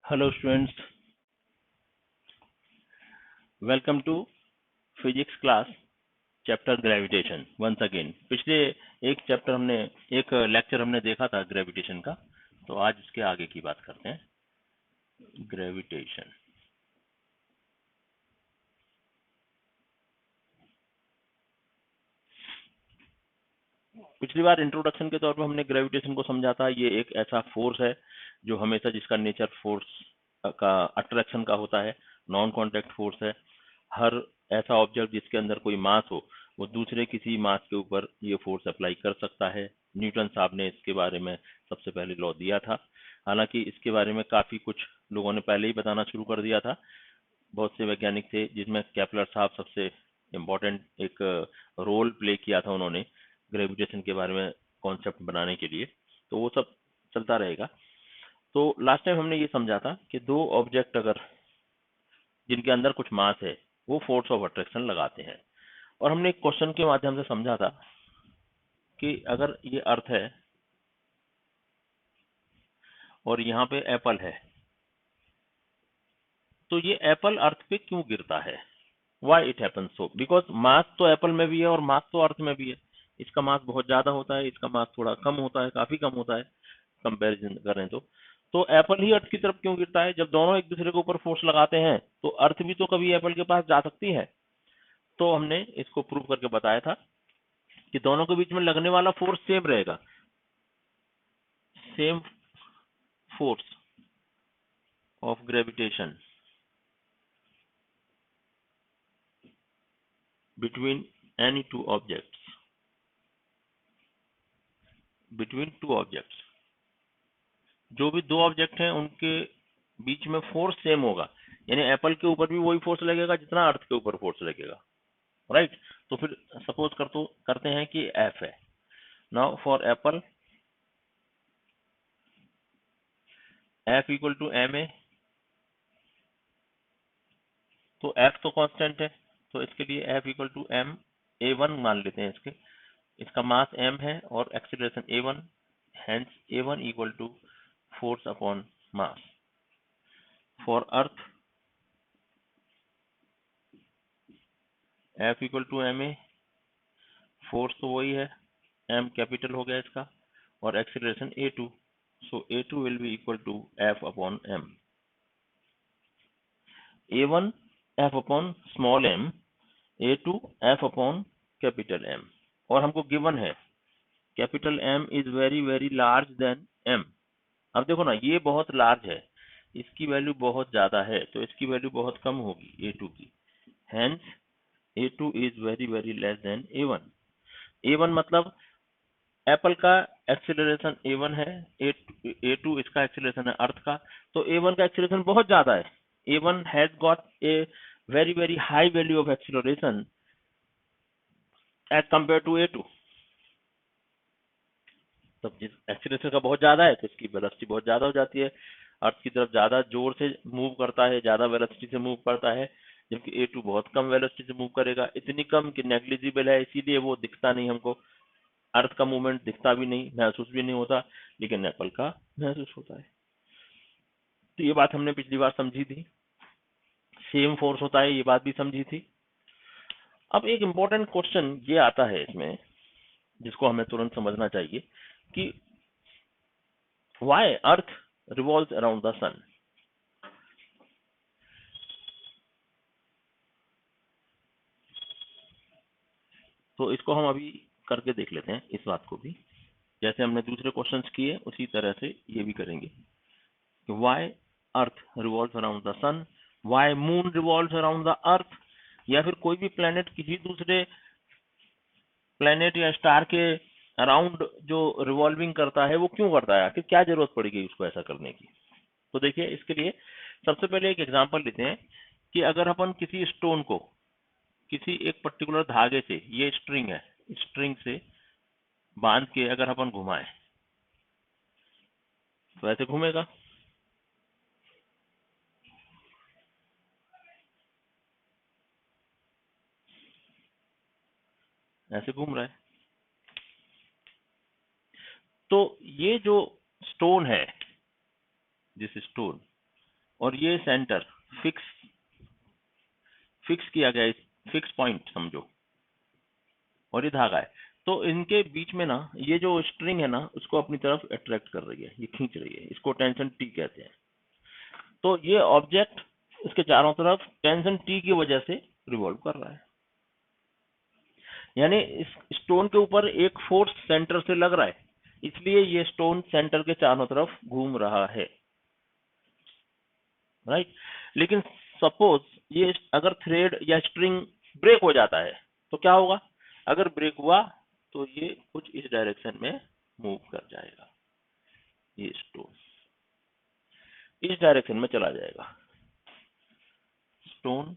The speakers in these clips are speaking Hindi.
Hello students, welcome to physics class chapter gravitation once again। पिछले एक लेक्चर हमने देखा था ग्रेविटेशन का, तो आज इसके आगे की बात करते हैं। ग्रेविटेशन, पिछली बार इंट्रोडक्शन के तौर पर हमने ग्रेविटेशन को समझा था। ये एक ऐसा फोर्स है जो हमेशा, जिसका नेचर फोर्स का अट्रैक्शन का होता है, नॉन कांटेक्ट फोर्स है। हर ऐसा ऑब्जेक्ट जिसके अंदर कोई मास हो, वो दूसरे किसी मास के ऊपर ये फोर्स अप्लाई कर सकता है। न्यूटन साहब ने इसके बारे में सबसे पहले लॉ दिया था। हालांकि इसके बारे में काफी कुछ लोगों ने पहले ही बताना शुरू कर दिया था। बहुत से वैज्ञानिक थे, जिसमें केपलर साहब सबसे इम्पोर्टेंट एक रोल प्ले किया था उन्होंने ग्रेविटेशन के बारे में कॉन्सेप्ट बनाने के लिए। तो वो सब चलता रहेगा। तो लास्ट टाइम हमने ये समझा था कि दो ऑब्जेक्ट अगर जिनके अंदर कुछ मास है, वो फोर्स ऑफ अट्रैक्शन लगाते हैं। और हमने एक क्वेश्चन के माध्यम से समझा था कि अगर ये अर्थ है और यहाँ पे एप्पल है, तो ये एप्पल अर्थ पे क्यों गिरता है? Why it happens so? Because mass तो एप्पल में भी है और मास तो अर्थ में भी है। इसका मास बहुत ज्यादा होता है, इसका मास थोड़ा कम होता है, काफी कम होता है कंपैरिजन करें तो एप्पल ही अर्थ की तरफ क्यों गिरता है? जब दोनों एक दूसरे के ऊपर फोर्स लगाते हैं तो अर्थ भी तो कभी एप्पल के पास जा सकती है। तो हमने इसको प्रूव करके बताया था कि दोनों के बीच में लगने वाला फोर्स सेम रहेगा, same force of gravitation between any two objects, between two objects. जो भी दो ऑब्जेक्ट हैं उनके बीच में फोर्स सेम होगा, यानी एप्पल के ऊपर भी वही फोर्स लगेगा जितना अर्थ के ऊपर फोर्स लगेगा, राइट? तो फिर सपोज करते हैं कि एफ है। Now for apple, F equal to M A. तो एफ तो कांस्टेंट है, तो इसके लिए F equal to M A one मान लेते हैं। इसका मास m है और acceleration a1, hence a1 equal to force upon mass. For earth, f equal to ma, force तो वही है, m कैपिटल हो गया इसका, और acceleration a2, so a2 will be equal to f upon m। a1 f upon small m, a2 f upon capital M। और हमको गिवन है capital M is very very large than m। अब देखो ना, ये बहुत लार्ज है, इसकी वैल्यू बहुत ज्यादा है, तो इसकी वैल्यू बहुत कम होगी a2 की। Hence a2 is very very less than a1। a1 मतलब एप्पल का एक्सीलरेशन a1 है, a2 इसका एक्सीलरेशन है अर्थ का, तो a1 का एक्सीलरेशन बहुत ज्यादा है। a1 has got a very very high value of acceleration as compared to a2। तब जिस एक्सीलरेशन का बहुत ज्यादा है तो इसकी वेलोसिटी बहुत ज्यादा हो जाती है, अर्थ की तरफ ज्यादा जोर से मूव करता है, ज्यादा वेलोसिटी से मूव करता है, जबकि A2 बहुत कम वेलोसिटी से मूव करेगा, इतनी कम कि नेग्लिजिबल है, इसीलिए वो दिखता नहीं हमको। अर्थ का मूवमेंट दिखता भी नहीं, महसूस भी नहीं होता, लेकिन एप्पल का महसूस होता है। तो ये बात हमने पिछली बार समझी थी, सेम फोर्स होता है, ये बात भी समझी थी। अब एक इम्पोर्टेंट क्वेश्चन ये आता है इसमें, जिसको हमें तुरंत समझना चाहिए कि why earth revolves around the sun. तो इसको हम अभी करके देख लेते हैं, इस बात को भी जैसे हमने दूसरे क्वेश्चंस किए उसी तरह से ये भी करेंगे कि why earth revolves around the sun, why moon revolves around the earth, या फिर कोई भी प्लेनेट किसी दूसरे प्लेनेट या स्टार के अराउंड जो रिवॉल्विंग करता है वो क्यों करता है, आखिर क्या जरूरत पड़ेगी उसको ऐसा करने की। तो देखिए, इसके लिए सबसे पहले एक एग्जांपल लेते हैं कि अगर अपन किसी स्टोन को किसी एक पर्टिकुलर धागे से, ये स्ट्रिंग है, स्ट्रिंग से बांध के अगर अपन घुमाएं तो ऐसे घूमेगा। ऐसे घूम रहा है। तो ये जो स्टोन है, दिस स्टोन, और ये सेंटर फिक्स फिक्स किया गया है, फिक्स पॉइंट समझो, और ये धागा है। तो इनके बीच में ना ये जो स्ट्रिंग है ना उसको अपनी तरफ अट्रैक्ट कर रही है, ये खींच रही है, इसको टेंशन टी कहते हैं। तो ये ऑब्जेक्ट इसके चारों तरफ टेंशन टी की वजह से रिवॉल्व कर रहा है, यानी इस स्टोन के ऊपर एक फोर्स सेंटर से लग रहा है, इसलिए ये स्टोन सेंटर के चारों तरफ घूम रहा है, राइट। लेकिन सपोज ये अगर थ्रेड या स्ट्रिंग ब्रेक हो जाता है तो क्या होगा? अगर ब्रेक हुआ तो ये कुछ इस डायरेक्शन में मूव कर जाएगा, ये स्टोन इस डायरेक्शन में चला जाएगा। Stone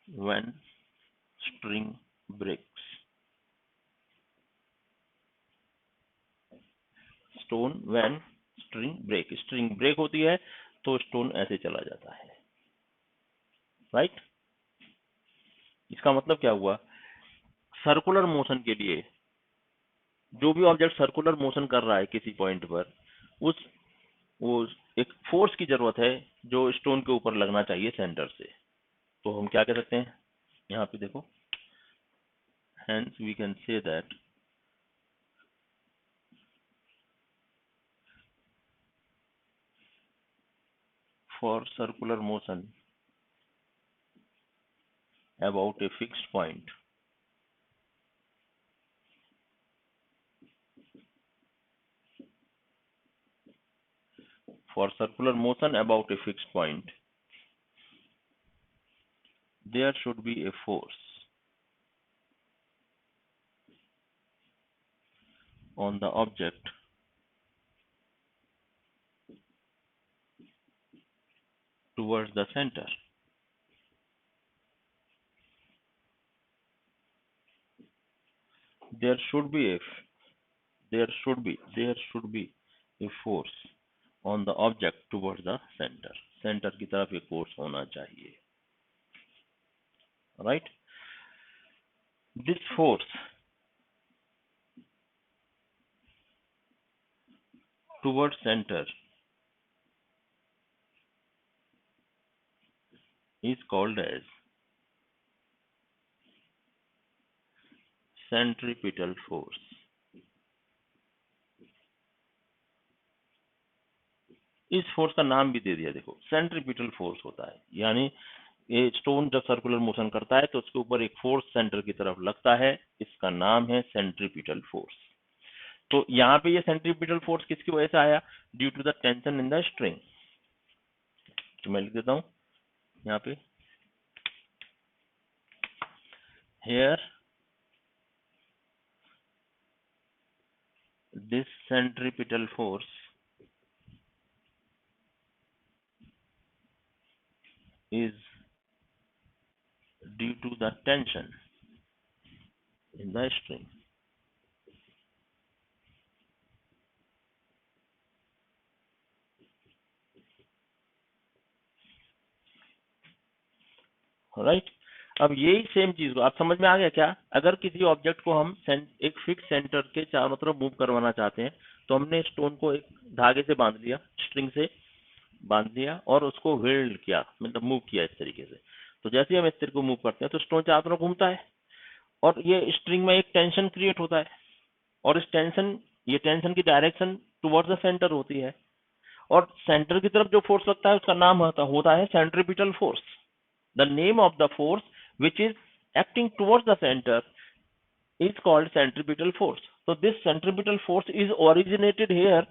when string breaks, stone when string break होती है तो स्टोन ऐसे चला जाता है, राइट। इसका मतलब क्या हुआ? सर्कुलर मोशन के लिए जो भी ऑब्जेक्ट सर्कुलर मोशन कर रहा है किसी पॉइंट पर, उस वो एक फोर्स की जरूरत है जो स्टोन के ऊपर लगना चाहिए सेंटर से। तो हम क्या कह सकते हैं, यहाँ पे देखो, hence we can say that for circular motion about a fixed point, for circular motion about a fixed point, there should be a force on the object towards the center. There should be a force on the object towards the center. Center की तरफ एक force होना चाहिए, right? This force towards center is called as centripetal force. इस फोर्स का नाम भी दे दिया, देखो सेंट्रीपिटल फोर्स होता है, यानी ये स्टोन जब सर्कुलर मोशन करता है तो उसके ऊपर एक फोर्स सेंटर की तरफ लगता है, इसका नाम है सेंट्रीपिटल फोर्स। तो यहाँ पे ये सेंट्रीपिटल फोर्स किसकी वजह से आया? Due to the tension in the string. तो मैं लिख देता हूँ यहाँ पे, here this centripetal force is due to the tension in the string. Right. अब यही सेम चीज को आप समझ में आ गया क्या? अगर किसी ऑब्जेक्ट को हम एक फिक्स सेंटर के चारों तरफ मूव करवाना चाहते हैं तो हमने स्टोन को एक धागे से बांध लिया, स्ट्रिंग से बांध लिया और उसको वेल्ड किया, मतलब मूव किया इस तरीके से। तो जैसे ही हम इस तरीके को मूव करते हैं तो स्टोन चारों तरफ घूमता है और ये स्ट्रिंग में एक टेंशन क्रिएट होता है, और इस टेंशन ये टेंशन की डायरेक्शन टुवर्ड्स द सेंटर होती है, और सेंटर की तरफ जो फोर्स लगता है उसका नाम होता है centripetal force. The name of the force which is acting towards the center is called centripetal force. So this centripetal force is originated here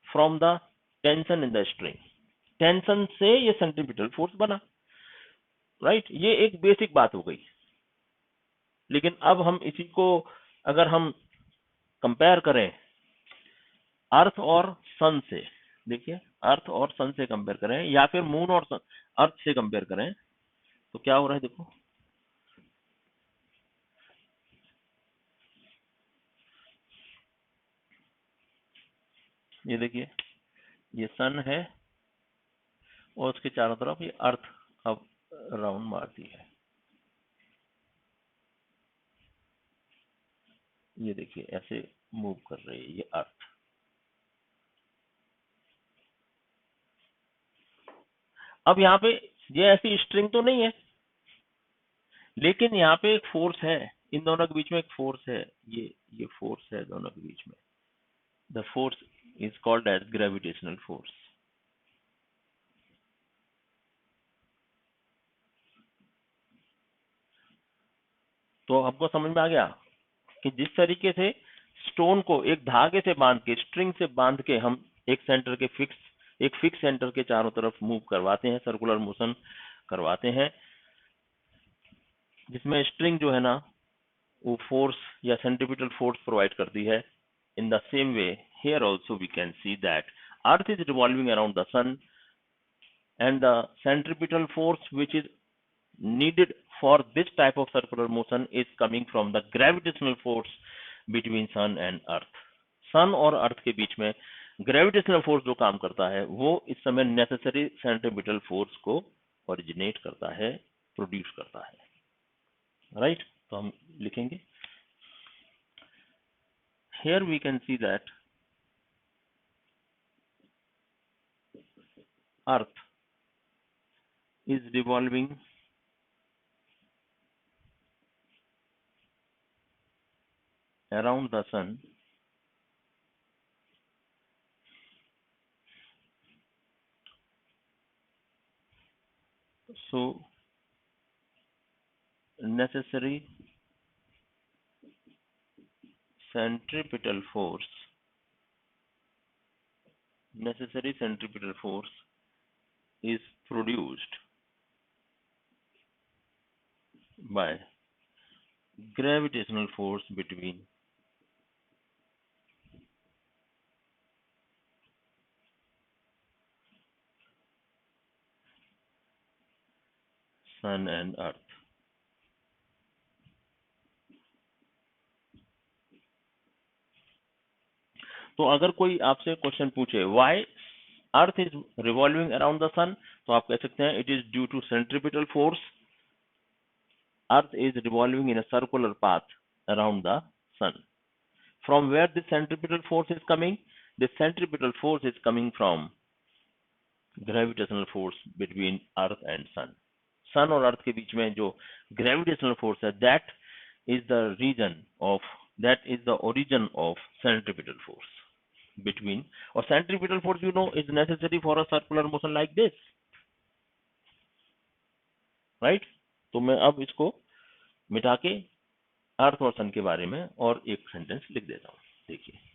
from the tension in the string. Tension से ये सेंट्रीपिटल फोर्स बना, राइट। ये एक बेसिक बात हो गई। लेकिन अब हम इसी को अगर हम कंपेयर करें अर्थ और सन से, देखिए अर्थ और सन से कंपेयर करें या फिर मून और अर्थ से कंपेयर करें तो क्या हो रहा है, देखो ये देखिए, ये सन है और उसके चारों तरफ ये अर्थ अब राउंड मारती है, ये देखिए ऐसे मूव कर रही है ये अर्थ। अब यहाँ पे ये ऐसी स्ट्रिंग तो नहीं है, लेकिन यहाँ पे एक फोर्स है, इन दोनों के बीच में एक फोर्स है, ये फोर्स है दोनों के बीच में। The force is called as gravitational force. तो आपको समझ में आ गया कि जिस तरीके से स्टोन को एक धागे से बांध के, स्ट्रिंग से बांध के हम एक सेंटर के एक फिक्स सेंटर के चारों तरफ मूव करवाते हैं, सर्कुलर मोशन करवाते हैं, जिसमें स्ट्रिंग जो है ना वो फोर्स या सेंट्रीपिटल फोर्स प्रोवाइड करती है। इन the same way here also we can see that earth is revolving around the sun, and the centripetal force which is needed for this type of circular motion is coming from the gravitational force between sun and earth। सन और अर्थ के बीच में ग्रेविटेशनल फोर्स जो काम करता है वो इस समय नेसेसरी सेंट्रीपिटल फोर्स को ओरिजिनेट करता है, प्रोड्यूस करता है, राइट। तो हम लिखेंगे here we can see that earth is revolving around the sun so necessary centripetal force is produced by gravitational force between sun and earth। तो अगर कोई आपसे क्वेश्चन पूछे why earth is revolving around the sun, तो आप कह सकते हैं it is due to centripetal force. Earth is revolving in a circular path around the sun. From where this centripetal force is coming? This centripetal force is coming from gravitational force between earth and sun. Sun और अर्थ के बीच में जो ग्रेविटेशनल फोर्स है, that is the origin of centripetal force between, or centripetal force is necessary for a circular motion like this, right। तो मैं अब इसको मिटा के अर्थ और सन के बारे में और एक सेंटेंस लिख देता हूं, देखिए।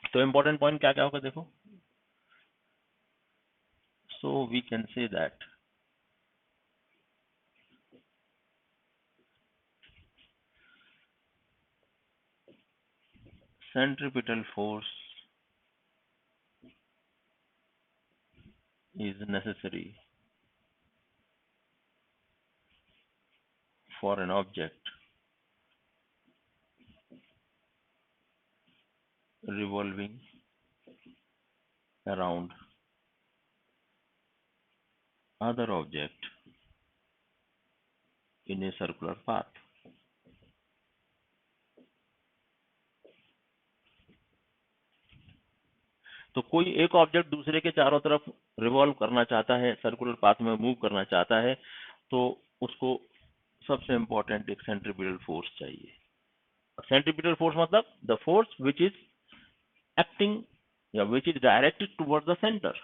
तो इंपॉर्टेंट पॉइंट क्या क्या होगा देखो। So we can say that centripetal force is necessary for an object revolving around other object in a circular path। तो कोई एक ऑब्जेक्ट दूसरे के चारों तरफ रिवॉल्व करना चाहता है, सर्कुलर पाथ में मूव करना चाहता है, तो उसको सबसे इंपॉर्टेंट एक सेंट्रीपिटल फोर्स चाहिए। सेंट्रीपिटल फोर्स मतलब the force which is acting या which is directed toward the centre.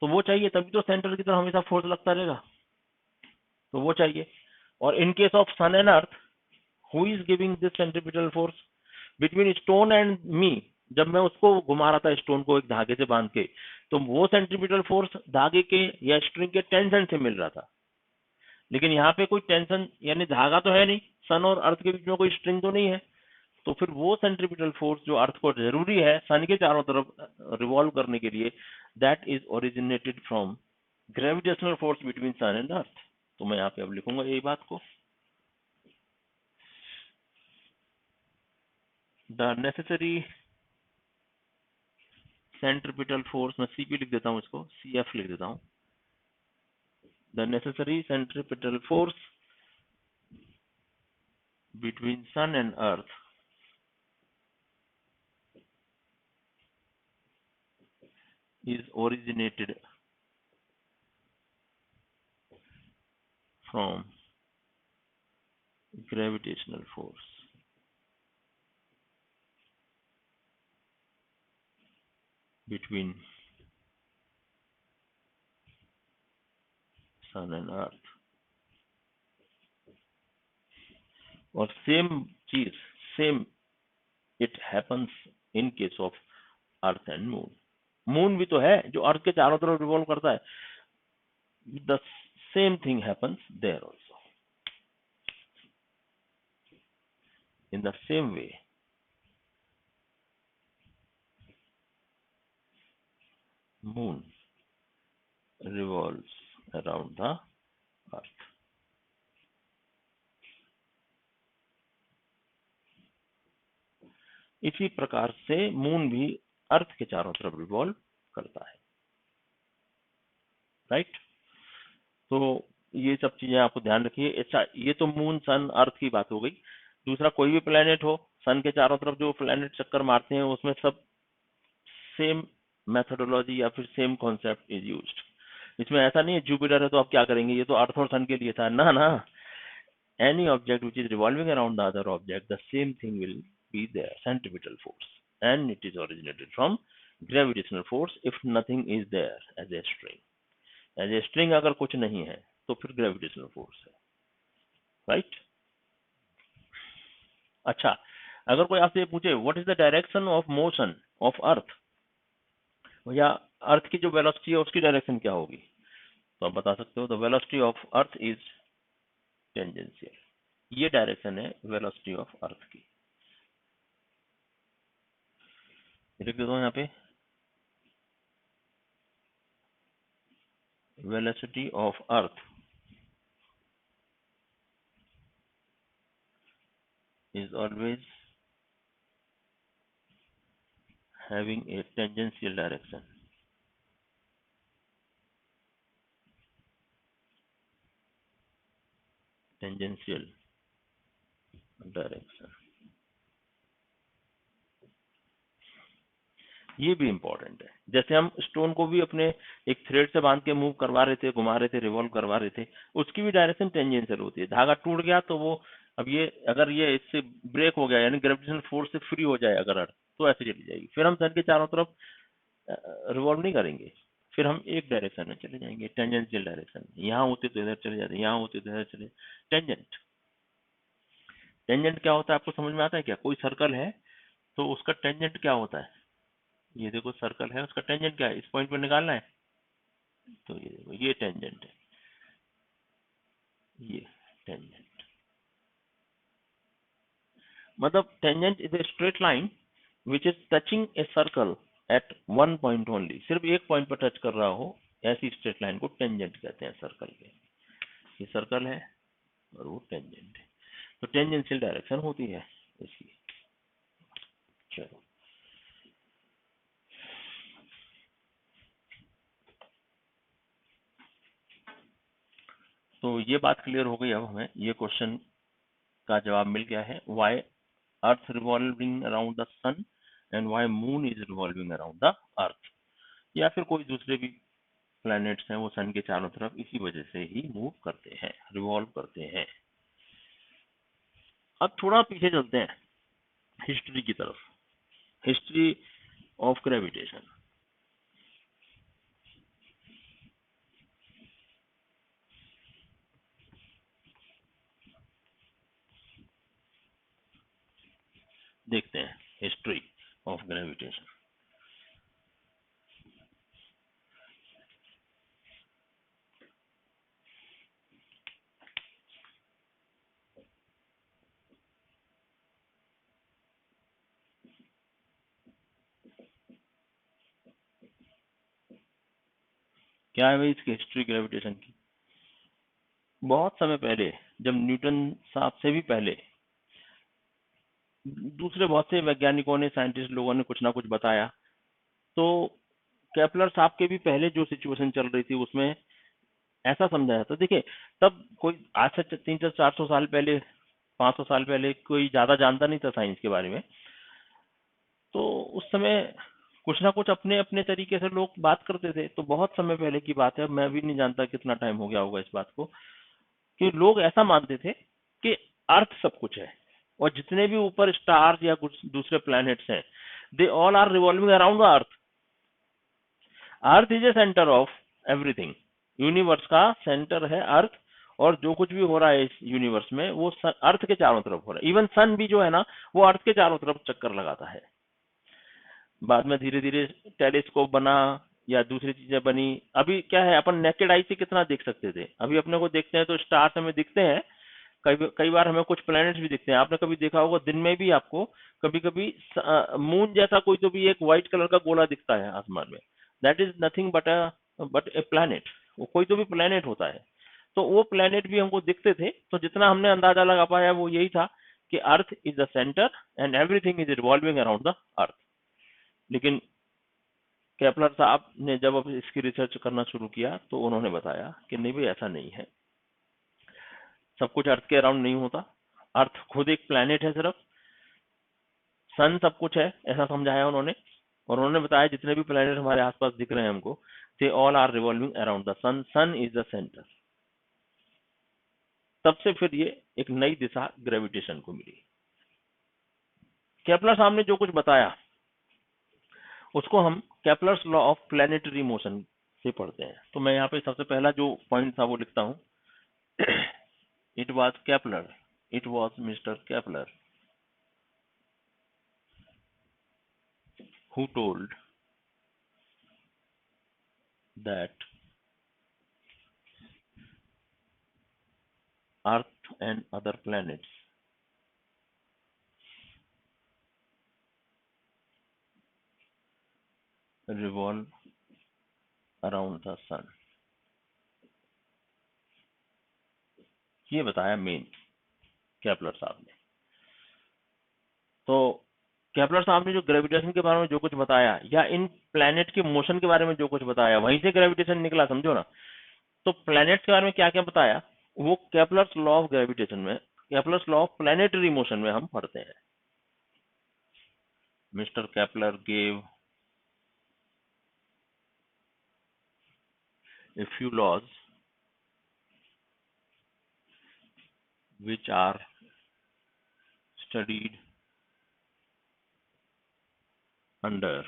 तो वो चाहिए, तभी तो सेंटर की तरफ हमेशा फोर्स लगता रहेगा, तो वो चाहिए। और in case of sun and earth, who is giving this centripetal force between stone and me? जब मैं उसको घुमा रहा था स्टोन को एक धागे से बांध के, तो वो सेंट्रीपिटल फोर्स धागे के या स्ट्रिंग के टेंशन से मिल रहा था। लेकिन यहाँ पे कोई टेंशन यानी धागा तो है नहीं, सन और अर्थ के बीच में कोई स्ट्रिंग तो नहीं है, तो फिर वो सेंट्रीपिटल फोर्स जो अर्थ को जरूरी है सन के चारों तरफ रिवॉल्व करने के लिए, that is originated from gravitational force between sun and earth. तो मैं यहाँ पे अब लिखूंगा यही बात को। द नेसेसरी सेंट्रिपिटल फोर्स, मैं सीपी लिख देता हूँ, इसको सीएफ लिख देता हूँ। The necessary centripetal force between sun and earth is originated from gravitational force between sun and earth। और सेम चीज, same it happens in case of earth and moon. Moon भी तो है जो अर्थ के चारों तरफ रिवॉल्व करता है। The same thing happens there also. In the same way moon revolves around the earth। इसी प्रकार से मून भी अर्थ के चारों तरफ रिवॉल्व करता है, राइट। तो ये सब चीजें आपको ध्यान रखिए। अच्छा, ये तो मून सन अर्थ की बात हो गई। दूसरा, कोई भी प्लेनेट हो, सन के चारों तरफ जो प्लेनेट चक्कर मारते हैं उसमें सब सेम मेथोडोलॉजी या फिर सेम कॉन्सेप्ट इज यूज्ड। इसमें ऐसा नहीं है जुपिटर है तो आप क्या करेंगे, ये तो अर्थ और सन के लिए था ना ना। any object which is revolving around the other object, the same thing will be there, centripetal force, and it is originated from gravitational force if nothing is there as a string। as a string अगर कुछ नहीं है तो फिर gravitational force है, right। अच्छा, अगर कोई आपसे पूछे what is the direction of motion of अर्थ, या अर्थ की जो वेलोसिटी है उसकी डायरेक्शन क्या होगी, तो आप बता सकते हो the velocity of earth is tangential. ये डायरेक्शन है वेलोसिटी ऑफ अर्थ की। लिख देता हूँ यहाँ पे, velocity of earth is always having a tangential direction। tangential direction, ये भी इंपॉर्टेंट है। जैसे हम स्टोन को भी अपने एक थ्रेड से बांध के मूव करवा रहे थे, घुमा रहे थे, रिवॉल्व करवा रहे थे, उसकी भी डायरेक्शन टेंजेंशियल होती है। धागा टूट गया तो वो, अब ये अगर ये इससे ब्रेक हो गया यानी ग्रेविटेशनल फोर्स से फ्री हो जाए अगर अर्थ, तो ऐसे चली जाएगी। फिर हम सन के चारों तरफ रिवॉल्व नहीं करेंगे, फिर हम एक डायरेक्शन में चले जाएंगे, टेंजेंशियल डायरेक्शन। यहाँ होते तो इधर चले जाते, यहाँ होते तो इधर चले। टेंजेंट, टेंजेंट क्या होता है आपको समझ में आता है क्या? कोई सर्कल है तो उसका टेंजेंट क्या होता है? ये देखो सर्कल है, उसका टेंजेंट क्या है, इस पॉइंट पर निकालना है। तो ये देखो, ये टेंजेंट है, ये टेंजेंट। मतलब tangent is a straight line which is touching a circle eight one point only. सिर्फ एक पॉइंट पर टच कर रहा हो, ऐसी स्ट्रेट लाइन को टेंजेंट कहते हैं सर्कल के। ये सर्कल है और वो टेंजेंट है, तो टेंजेंशियल डायरेक्शन होती है इसकी। चलो, तो ये बात क्लियर हो गई। अब हमें ये क्वेश्चन का जवाब मिल गया है, why earth revolving around the sun and why moon is revolving around the earth. या फिर कोई दूसरे भी प्लैनेट्स हैं वो सन के चारों तरफ इसी वजह से ही मूव करते हैं, रिवॉल्व करते हैं। अब थोड़ा पीछे चलते हैं हिस्ट्री की तरफ, हिस्ट्री ऑफ ग्रेविटेशन। देखते हैं हिस्ट्री ऑफ ग्रेविटेशन। क्या है भाई इसकी हिस्ट्री ग्रेविटेशन की? बहुत समय पहले, जब न्यूटन साहब से भी पहले दूसरे बहुत से वैज्ञानिकों ने, साइंटिस्ट लोगों ने कुछ ना कुछ बताया। तो केपलर साहब के भी पहले जो सिचुएशन चल रही थी उसमें ऐसा समझाया था। देखिए, तब कोई आज से 300-400 साल पहले, 500 साल पहले कोई ज्यादा जानता नहीं था साइंस के बारे में। तो उस समय कुछ ना कुछ अपने अपने तरीके से लोग बात करते थे। तो बहुत समय पहले की बात है, मैं भी नहीं जानता कितना टाइम हो गया होगा इस बात को, कि लोग ऐसा मानते थे कि अर्थ सब कुछ है, और जितने भी ऊपर स्टार्स या कुछ दूसरे प्लैनेट्स हैं, they all are revolving around the earth. Earth is a centre of everything. Universe का सेंटर है अर्थ, और जो कुछ भी हो रहा है इस यूनिवर्स में वो अर्थ के चारों तरफ हो रहा है। इवन सन भी जो है ना, वो अर्थ के चारों तरफ चक्कर लगाता है। बाद में धीरे धीरे टेलीस्कोप बना या दूसरी चीजें बनी। अभी क्या है, अपन नेकेड आई से कितना देख सकते थे, अभी अपने को देखते हैं तो स्टार्स हमें दिखते हैं। कई कई बार हमें कुछ प्लैनेट्स भी दिखते हैं। आपने कभी देखा होगा दिन में भी आपको कभी कभी मून जैसा कोई तो भी एक व्हाइट कलर का गोला दिखता है आसमान में। That is nothing but A planet. वो कोई तो भी प्लैनेट होता है। तो वो प्लैनेट भी हमको दिखते थे। तो जितना हमने अंदाजा लगा पाया वो यही था कि earth is the centre and everything is revolving around the अर्थ। लेकिन केपलर साहब ने जब अब इसकी रिसर्च करना शुरू किया तो उन्होंने बताया कि नहीं भाई, ऐसा नहीं है। सब कुछ अर्थ के अराउंड नहीं होता। अर्थ खुद एक प्लैनेट है सिर्फ। सन सब कुछ है, ऐसा समझाया उन्होंने। और उन्होंने बताया जितने भी प्लैनेट हमारे आसपास दिख रहे हैं हमको, they all are revolving around the sun. Sun is the centre. तब से फिर ये एक नई दिशा ग्रेविटेशन को मिली। केपलर साहब ने जो कुछ बताया उसको हम Kepler's law of planetary motion से पढ़ते हैं। तो मैं यहाँ पे सबसे पहला जो पॉइंट था वो लिखता हूँ। It was Kepler, it was mister Kepler who told that Earth and other planets revolve around the sun। ये बताया मेन केपलर साहब ने। तो केपलर साहब ने जो ग्रेविटेशन के बारे में जो कुछ बताया, या इन प्लैनेट के मोशन के बारे में जो कुछ बताया, वहीं से ग्रेविटेशन निकला, समझो ना। तो प्लैनेट्स के बारे में क्या क्या बताया वो केपलर्स लॉ ऑफ ग्रेविटेशन में, Kepler's law of planetary motion में हम पढ़ते हैं। Mister Kepler gave a few laws which are studied under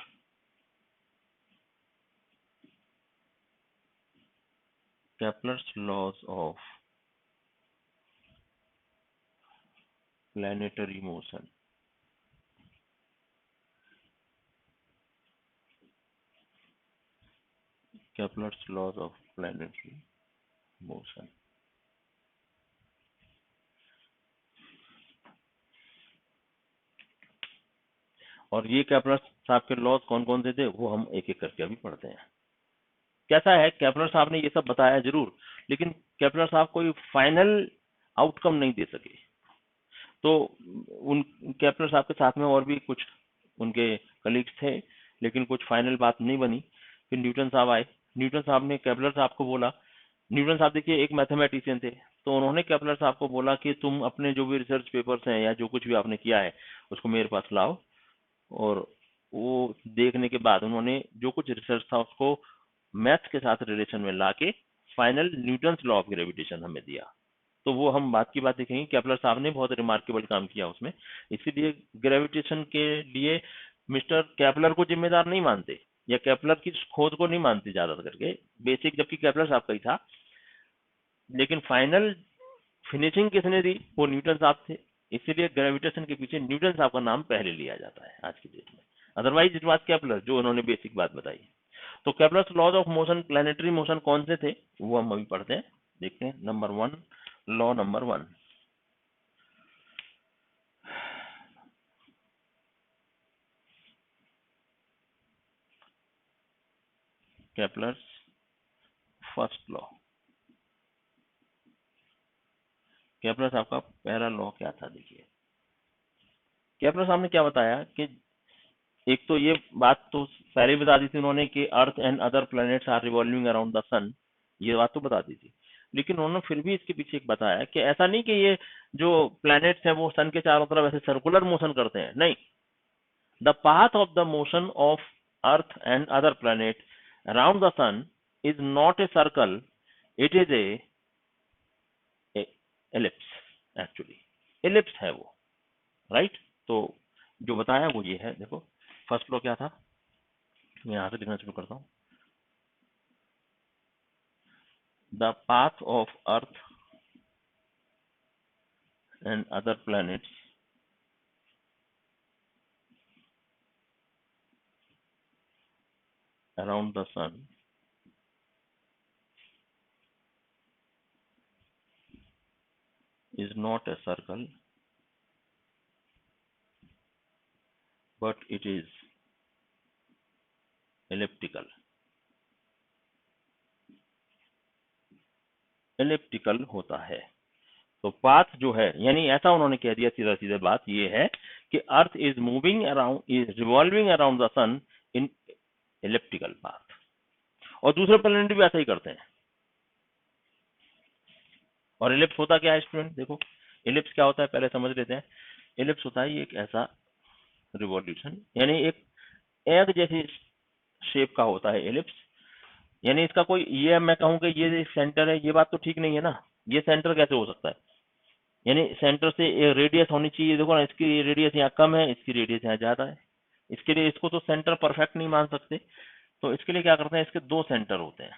Kepler's laws of planetary motion। Kepler's laws of planetary motion। और ये केपलर साहब के लॉज कौन कौन से थे वो हम एक एक करके अभी पढ़ते हैं। कैसा है, केपलर साहब ने ये सब बताया जरूर, लेकिन केपलर साहब कोई फाइनल आउटकम नहीं दे सके। तो उन केपलर साहब के साथ में और भी कुछ उनके कलीग्स थे, लेकिन कुछ फाइनल बात नहीं बनी। फिर न्यूटन साहब आए। न्यूटन साहब ने केपलर साहब को बोला, न्यूटन साहब देखिए एक मैथमेटिशियन थे, तो उन्होंने केपलर साहब को बोला कि तुम अपने जो भी रिसर्च पेपर्स हैं या जो कुछ भी आपने किया है उसको मेरे पास लाओ। और वो देखने के बाद उन्होंने जो कुछ रिसर्च था उसको मैथ के साथ रिलेशन में लाके final Newton law of gravitation हमें दिया। तो वो हम बात की बात देखेंगे। केपलर साहब ने बहुत रिमार्केबल काम किया उसमें। इसीलिए ग्रेविटेशन के लिए मिस्टर केपलर को जिम्मेदार नहीं मानते, या केपलर की खोज को नहीं मानते ज्यादा करके, बेसिक जबकि केपलर साहब का ही था। लेकिन फाइनल फिनिशिंग किसने दी, वो न्यूटन साहब थे। इसीलिए ग्रेविटेशन के पीछे न्यूटन साहब का नाम पहले लिया जाता है आज की डेट में। अदरवाइज इट वाज केपलर, जो उन्होंने बेसिक बात बताई। तो Kepler's laws of motion, planetary motion कौन से थे वो हम अभी पढ़ते हैं। देखते हैं number 1, law number 1, Kepler's first law. Kepler साहब का पहला लॉ क्या था, देखिए। केपलर साहब ने क्या बताया कि एक तो ये बात तो पहले बता दी थी उन्होंने कि earth and other planets are revolving around the sun, ये बात तो बता दी थी, लेकिन उन्होंने फिर भी इसके पीछे एक बताया कि ऐसा नहीं कि ये जो प्लैनेट्स हैं वो सन के चारों तरफ ऐसे सर्कुलर मोशन करते हैं, नहीं, the path of the motion of earth and other planet around the sun is not a circle, it is a ellipse, actually ellipse है वो, राइट। तो जो बताया वो ये है, देखो फर्स्ट लॉ क्या था, मैं यहां से लिखना शुरू करता हूं। The path of earth and other planets around the sun is not a circle, but it is elliptical. Elliptical होता है। तो पाथ जो है, यानी ऐसा उन्होंने कह दिया सीधा सीधा, बात ये है कि earth is moving around, is revolving around the sun in elliptical path, और दूसरे प्लैनेट भी ऐसा ही करते हैं। और एलिप्स होता क्या है स्टूडेंट, देखो एलिप्स क्या होता है पहले समझ लेते हैं। एलिप्स होता है एक ऐसा रिवॉल्यूशन, यानी एक एग जैसी शेप का होता है एलिप्स, यानी इसका कोई, ये मैं कहूं कि ये सेंटर है, ये बात तो ठीक नहीं है ना, ये सेंटर कैसे हो सकता है, यानी सेंटर से रेडियस होनी चाहिए, देखो ना इसकी रेडियस यहाँ कम है, इसकी रेडियस यहाँ ज्यादा है, इसके लिए इसको तो सेंटर परफेक्ट नहीं मान सकते, तो इसके लिए क्या करते हैं, इसके दो सेंटर होते हैं,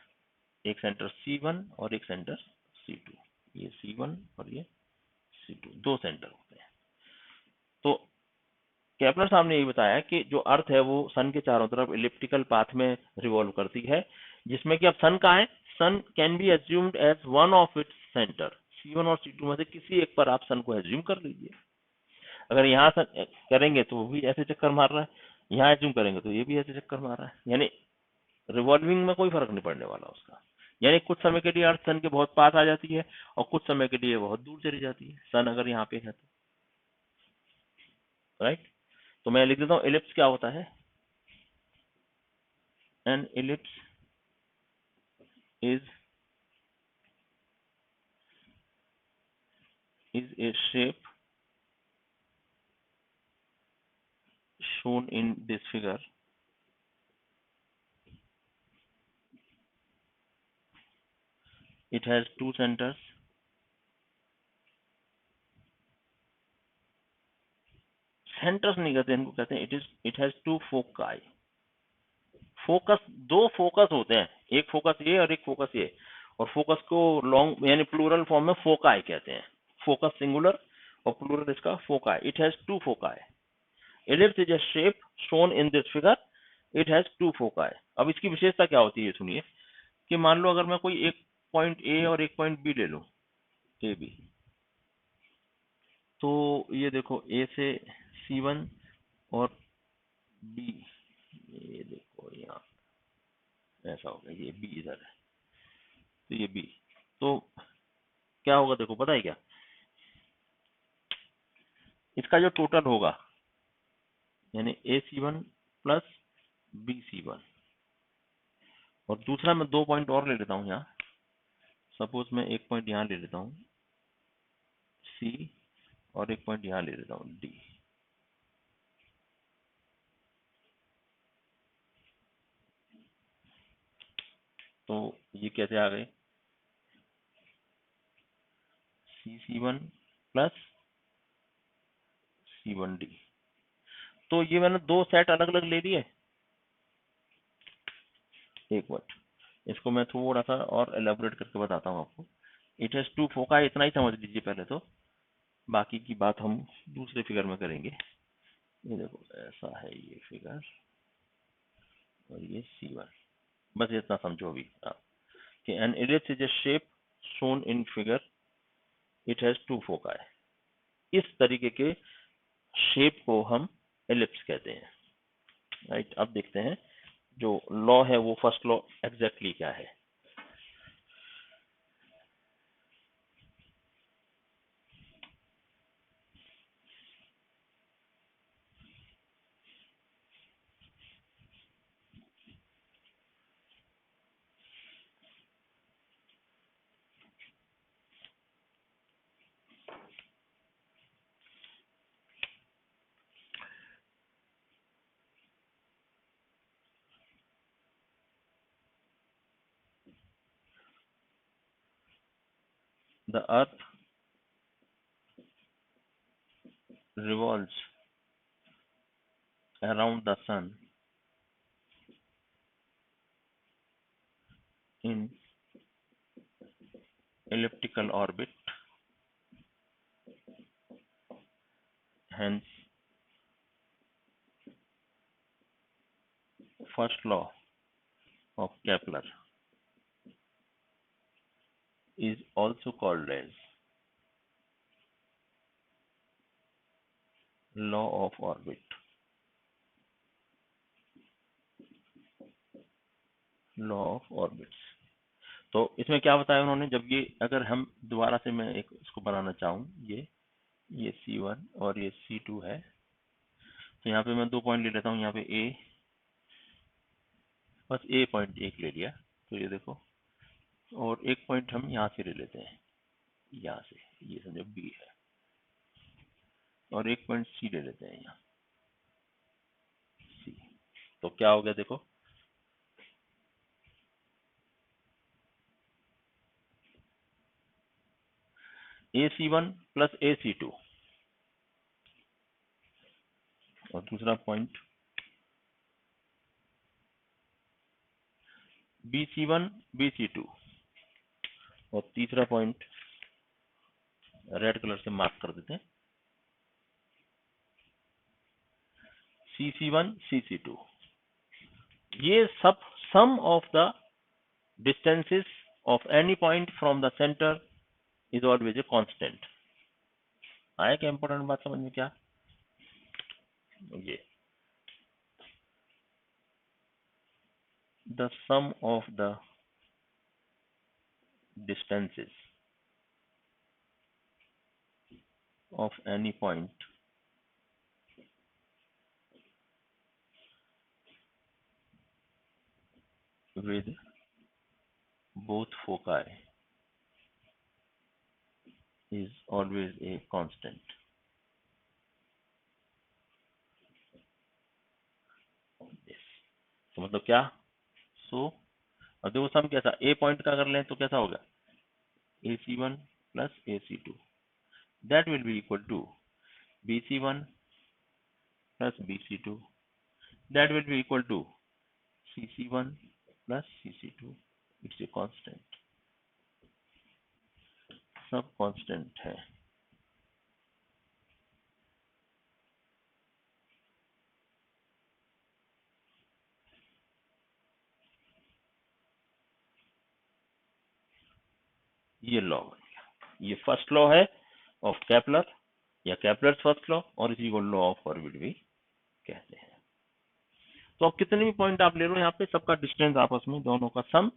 एक सेंटर C1 और एक सेंटर C2, ये C1 और ये C2 दो सेंटर होते हैं। तो केपलर साहब ने ये बताया कि जो अर्थ है वो सन के चारों तरफ इलिप्टिकल पाथ में रिवॉल्व करती है, जिसमें कि अब सन कहाँ है, sun can be assumed as one of its centre, C1 और C2 में से किसी एक पर आप सन को एज्यूम कर लीजिए। अगर यहाँ करेंगे तो वो भी ऐसे चक्कर मार रहा है, यहाँ एज्यूम करेंगे तो ये भी ऐसे चक्कर मार रहा है, यानी रिवॉल्विंग में कोई फर्क नहीं पड़ने वाला उसका, यानी कुछ समय के लिए अर्थ सन के बहुत पास आ जाती है और कुछ समय के लिए बहुत दूर चली जाती है, सन अगर यहाँ पे है तो, राइट। तो मैं लिख देता हूँ एलिप्स क्या होता है, an ellipse is a shape shown in this figure it has two centers centres नहीं कहते इनको, कहते हैं it has two foci, focus, दो फोकस होते हैं, एक फोकस ये और एक फोकस ये, और फोकस को लॉन्ग यानी प्लूरल फॉर्म में फोकाई कहते हैं, फोकस सिंगुलर और प्लूरल इसका foci, it has two foci, ellipse is a shape shown in this figure, it has two foci. अब इसकी विशेषता क्या होती है सुनिए, कि मान लो अगर मैं कोई एक पॉइंट ए और एक पॉइंट बी ले लूं, ए बी, तो ये देखो ए से C1 और बी, ये देखो यहाँ ऐसा होगा, ये बी इधर है, तो ये बी, तो क्या होगा देखो पता है क्या, इसका जो टोटल होगा यानी AC1 प्लस BC1, और दूसरा मैं दो पॉइंट और ले लेता हूँ यहाँ, सपोज मैं एक पॉइंट यहाँ ले लेता हूँ C और एक पॉइंट यहाँ ले लेता हूँ D, तो ये कैसे आ गए, C1 प्लस C1D, तो ये मैंने दो सेट अलग अलग ले लिए, एक मिनट इसको मैं थोड़ा सा और एलेबोरेट करके बताता हूँ आपको। इट हैज टू फोका, इतना ही समझ लीजिए पहले, तो बाकी की बात हम दूसरे फिगर में करेंगे। ये देखो ऐसा है ये फिगर और ये C1, बस इतना समझो अभी आप कि an ellipse is a shape shown in figure, it has two foci, इस तरीके के शेप को हम एलिप्स कहते हैं, राइट। अब देखते हैं जो लॉ है वो फर्स्ट लॉ एग्जैक्टली क्या है। the earth revolves around the sun in elliptical orbit, hence first law of Kepler is also called as law of orbit, law of orbits. तो इसमें क्या बताया उन्होंने, जब ये अगर हम दोबारा से मैं एक इसको बनाना चाहूँ, ये C1 और ये C2 है, तो यहाँ पे मैं 2 पॉइंट ले लेता हूँ, यहाँ पे ए, बस ए पॉइंट एक ले लिया, तो ये देखो, और एक पॉइंट हम यहाँ से ले लेते हैं, यहाँ से, ये समझो बी है, और एक पॉइंट सी ले लेते हैं यहाँ, सी। तो क्या हो गया देखो, AC1 प्लस AC2, और दूसरा पॉइंट BC1 BC2, और तीसरा पॉइंट रेड कलर से मार्क कर देते हैं, CC1 CC2। ये सब sum of the distances of any point from the centre is always a constant. आया क्या इंपॉर्टेंट बात समझ में? क्या ये the sum of the distances of any point with both foci is always a constant. Yes. तो मतलब क्या? सो अब देखो सम कैसा, ए पॉइंट का कर लें तो कैसा होगा, AC1 plus AC2, that will be equal to BC1 plus BC2, that will be equal to CC1 plus CC2। It's a constant, सब कांस्टेंट है। ये लॉ बन गया, ये फर्स्ट लॉ है ऑफ केपलर या केपलर्स फर्स्ट लॉ, और इसी को लॉ ऑफ ऑर्बिट भी कहते हैं। तो अब कितने भी पॉइंट आप ले लो यहाँ पे, सबका डिस्टेंस आपस में दोनों का सम,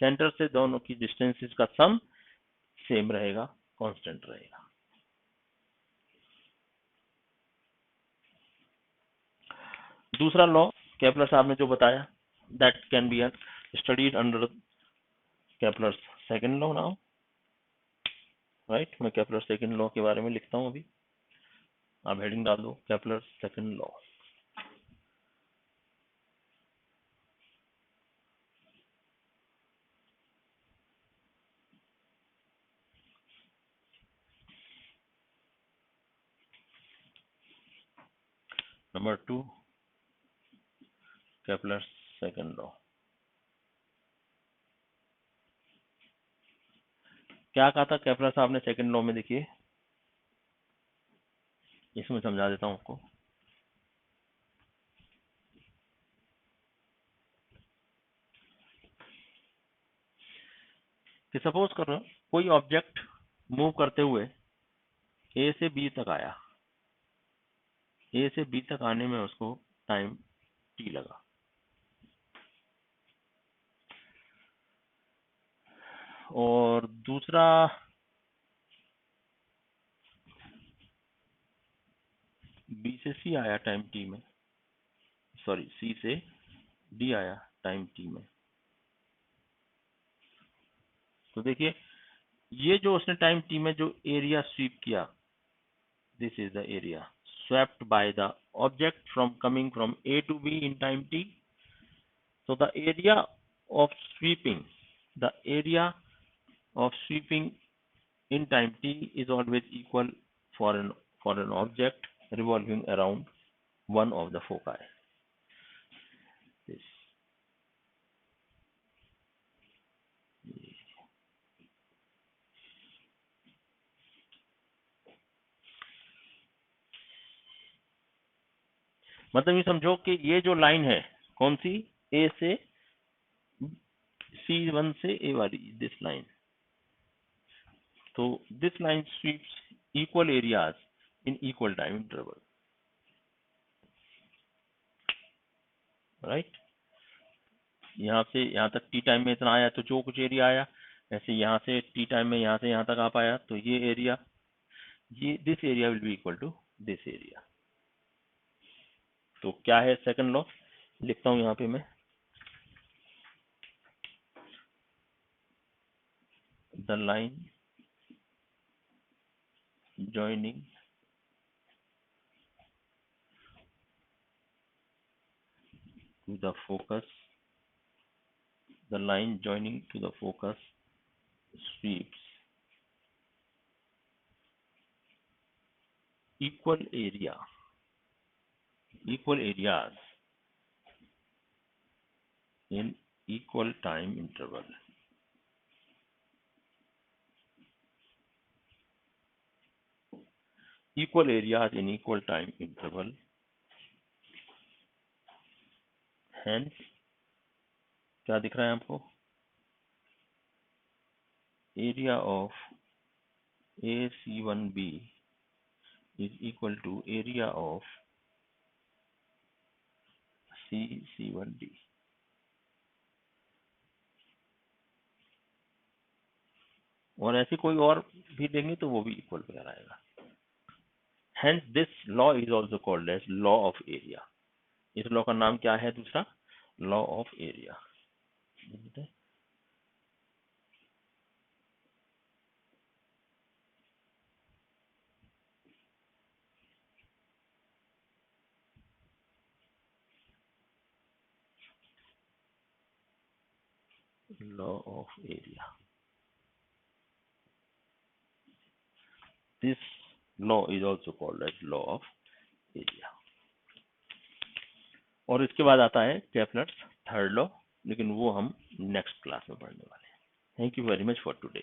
सेंटर से दोनों की डिस्टेंसेस का सम सेम रहेगा, कांस्टेंट रहेगा। दूसरा लॉ केपलर साहब ने जो बताया, that can be studied under Kepler second law now, right. मैं केपलर सेकंड लॉ के बारे में लिखता हूँ अभी, आप हेडिंग डाल दो Kepler second law. Number 2 Kepler second law. क्या कहा था केपलर साहब ने सेकंड लॉ में? देखिए इसमें समझा देता हूँ आपको। कि सपोज करो कोई ऑब्जेक्ट मूव करते हुए ए से बी तक आया, ए से बी तक आने में उसको टाइम टी लगा, और दूसरा बी से सी आया टाइम टी में, सॉरी सी से डी आया टाइम टी में। तो देखिए ये जो उसने टाइम टी में जो एरिया स्वीप किया, this is the area swept by the object from coming from A to B in time t. So the area of sweeping in time t is always equal for an object revolving around one of the foci. This मतलब ये समझो कि ये जो लाइन है कौन सी, ए से C1 से ए वाली, दिस लाइन, तो this line sweeps equal areas in equal time interval, right. यहाँ से यहाँ तक टी टाइम में इतना आया तो जो कुछ एरिया आया, ऐसे यहाँ से टी टाइम में यहाँ से यहाँ तक आ पाया, तो ये एरिया, ये this area will be equal to this area. तो क्या है सेकंड लॉ, लिखता हूं यहाँ पे मैं, the line joining to the focus, the line joining to the focus sweeps equal areas in equal time interval. Equal areas in equal time interval. Hence, क्या दिख रहा है आपको, area of AC1B is equal to area of CC1D. और ऐसे कोई और भी देंगे तो वो भी इक्वल वगैरह आएगा। Hence this law is also called as law of area. इस लॉ का नाम क्या है दूसरा, law of area. law of area, this law is also called as law of area। और इसके बाद आता है केपलर्स थर्ड लॉ, लेकिन वो हम नेक्स्ट क्लास में पढ़ने वाले हैं। Thank you very much for today.